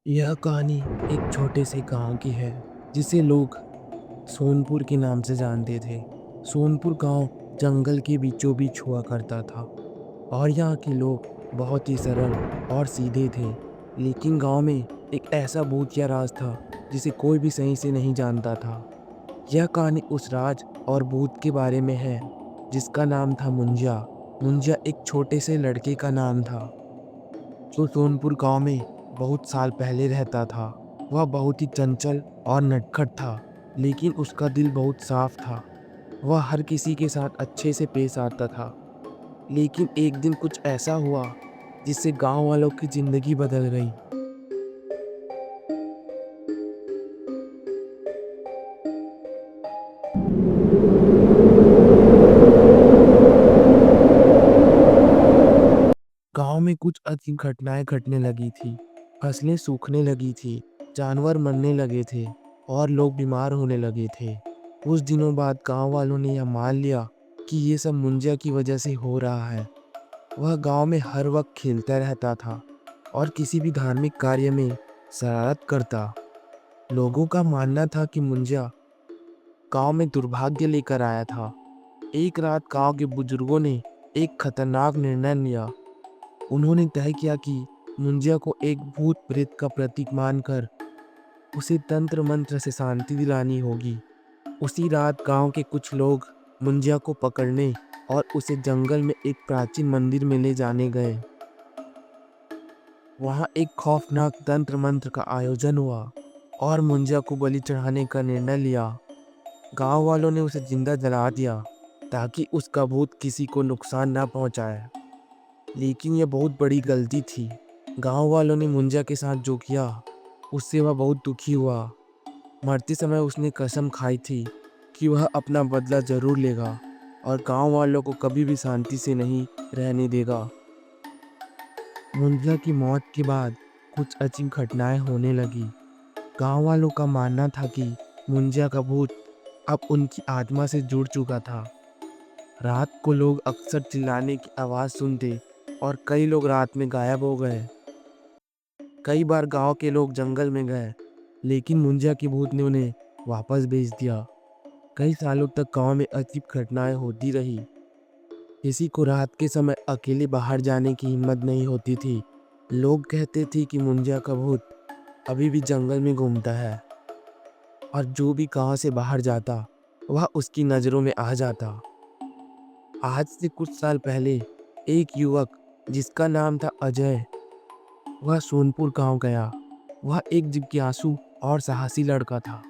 यह कहानी एक छोटे से गांव की है जिसे लोग सोनपुर के नाम से जानते थे। सोनपुर गांव जंगल के बीचों बीच हुआ करता था और यहाँ के लोग बहुत ही सरल और सीधे थे। लेकिन गांव में एक ऐसा भूत या राज था जिसे कोई भी सही से नहीं जानता था। यह कहानी उस राज और भूत के बारे में है जिसका नाम था मुंजिया। मुंजिया एक छोटे से लड़के का नाम था जो सोनपुर गांव में बहुत साल पहले रहता था। वह बहुत ही चंचल और नटखट था, लेकिन उसका दिल बहुत साफ था। वह हर किसी के साथ अच्छे से पेश आता था। लेकिन एक दिन कुछ ऐसा हुआ जिससे गांव वालों की जिंदगी बदल गई। गांव में कुछ अजीब घटनाएं घटने लगी थी। फसलें सूखने लगी थी, जानवर मरने लगे थे और लोग बीमार होने लगे थे। कुछ दिनों बाद गांव वालों ने यह मान लिया कि ये सब मुंजिया की वजह से हो रहा है। वह गांव में हर वक्त खेलता रहता था और किसी भी धार्मिक कार्य में शरारत करता। लोगों का मानना था कि मुंजिया गांव में दुर्भाग्य लेकर आया था। एक रात गांव के बुजुर्गों ने एक खतरनाक निर्णय लिया। उन्होंने तय किया कि मुंजिया को एक भूत प्रेत का प्रतीक मानकर उसे तंत्र मंत्र से शांति दिलानी होगी। उसी रात गांव के कुछ लोग मुंजिया को पकड़ने और उसे जंगल में एक प्राचीन मंदिर में ले जाने गए। वहां एक खौफनाक तंत्र मंत्र का आयोजन हुआ और मुंजिया को बलि चढ़ाने का निर्णय लिया। गांव वालों ने उसे जिंदा जला दिया ताकि उसका भूत किसी को नुकसान ना पहुंचाए। लेकिन यह बहुत बड़ी गलती थी। गांव वालों ने मुंजिया के साथ जो किया उससे वह बहुत दुखी हुआ। मरते समय उसने कसम खाई थी कि वह अपना बदला जरूर लेगा और गांव वालों को कभी भी शांति से नहीं रहने देगा। मुंजिया की मौत के बाद कुछ अजीब घटनाएं होने लगी। गांव वालों का मानना था कि मुंजिया का भूत अब उनकी आत्मा से जुड़ चुका था। रात को लोग अक्सर चिल्लाने की आवाज सुनते और कई लोग रात में गायब हो गए। कई बार गांव के लोग जंगल में गए, लेकिन मुंजिया के भूत ने उन्हें वापस भेज दिया। कई सालों तक गांव में अजीब घटनाएं होती रही। किसी को रात के समय अकेले बाहर जाने की हिम्मत नहीं होती थी। लोग कहते थे कि मुंजिया का भूत अभी भी जंगल में घूमता है और जो भी गांव से बाहर जाता वह उसकी नज़रों में आ जाता। आज से कुछ साल पहले एक युवक जिसका नाम था अजय, वह सोनपुर गांव गया। वह एक जिज्ञासु और साहसी लड़का था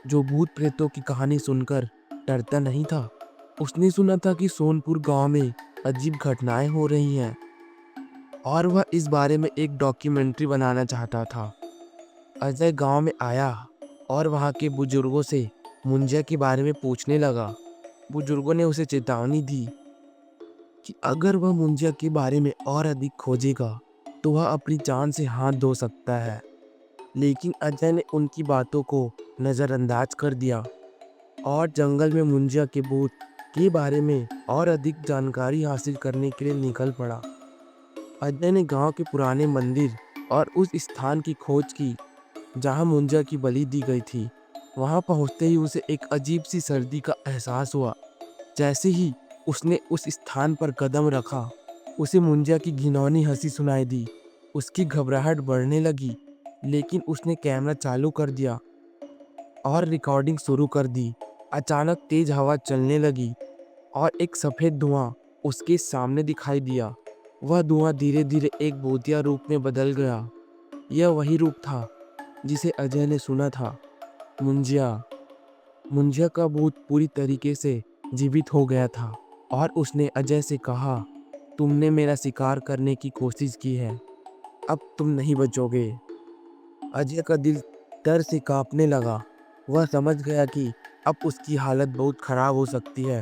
जो भूत प्रेतों की कहानी सुनकर डरता नहीं था। उसने सुना था कि सोनपुर गांव में अजीब घटनाएं हो रही हैं और वह इस बारे में एक डॉक्यूमेंट्री बनाना चाहता था। अजय गांव में आया और वहां के बुजुर्गों से मुंजिया के बारे में पूछने लगा। बुजुर्गों ने उसे चेतावनी दी कि अगर वह मुंजिया के बारे में और अधिक खोजेगा तो वह अपनी जान से हाथ धो सकता है। लेकिन अजय ने उनकी बातों को नज़रअंदाज कर दिया और जंगल में मुंजिया के भूत के बारे में और अधिक जानकारी हासिल करने के लिए निकल पड़ा। अजय ने गांव के पुराने मंदिर और उस स्थान की खोज की जहां मुंजिया की बलि दी गई थी। वहां पहुंचते ही उसे एक अजीब सी सर्दी का एहसास हुआ। जैसे ही उसने उस स्थान पर कदम रखा, उसे मुंजिया की घिनौनी हंसी सुनाई दी। उसकी घबराहट बढ़ने लगी, लेकिन उसने कैमरा चालू कर दिया और रिकॉर्डिंग शुरू कर दी। अचानक तेज हवा चलने लगी और एक सफेद धुआं उसके सामने दिखाई दिया। वह धुआं धीरे धीरे एक भूतिया रूप में बदल गया। यह वही रूप था जिसे अजय ने सुना था, मुंजिया। मुंजिया का भूत पूरी तरीके से जीवित हो गया था और उसने अजय से कहा, तुमने मेरा शिकार करने की कोशिश की है, अब तुम नहीं बचोगे। अजय का दिल डर से कांपने लगा। वह समझ गया कि अब उसकी हालत बहुत खराब हो सकती है।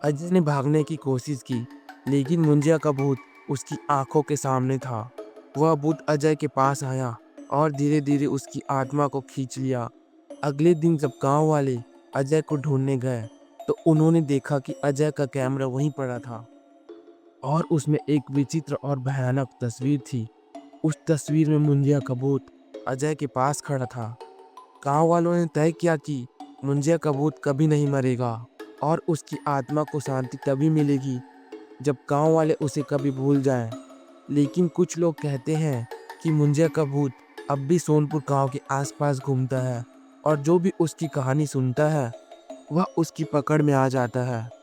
अजय ने भागने की कोशिश की, लेकिन मुंजिया का भूत उसकी आंखों के सामने था। वह भूत अजय के पास आया और धीरे धीरे उसकी आत्मा को खींच लिया। अगले दिन जब गांव वाले अजय को ढूंढने गए तो उन्होंने देखा कि अजय का कैमरा वहीं पड़ा था और उसमें एक विचित्र और भयानक तस्वीर थी। उस तस्वीर में मुंजिया का भूत अजय के पास खड़ा था। गांव वालों ने तय किया कि मुंजिया का भूत कभी नहीं मरेगा और उसकी आत्मा को शांति तभी मिलेगी जब गांव वाले उसे कभी भूल जाएं। लेकिन कुछ लोग कहते हैं कि मुंजिया का भूत अब भी सोनपुर गांव के आसपास घूमता है और जो भी उसकी कहानी सुनता है वह उसकी पकड़ में आ जाता है।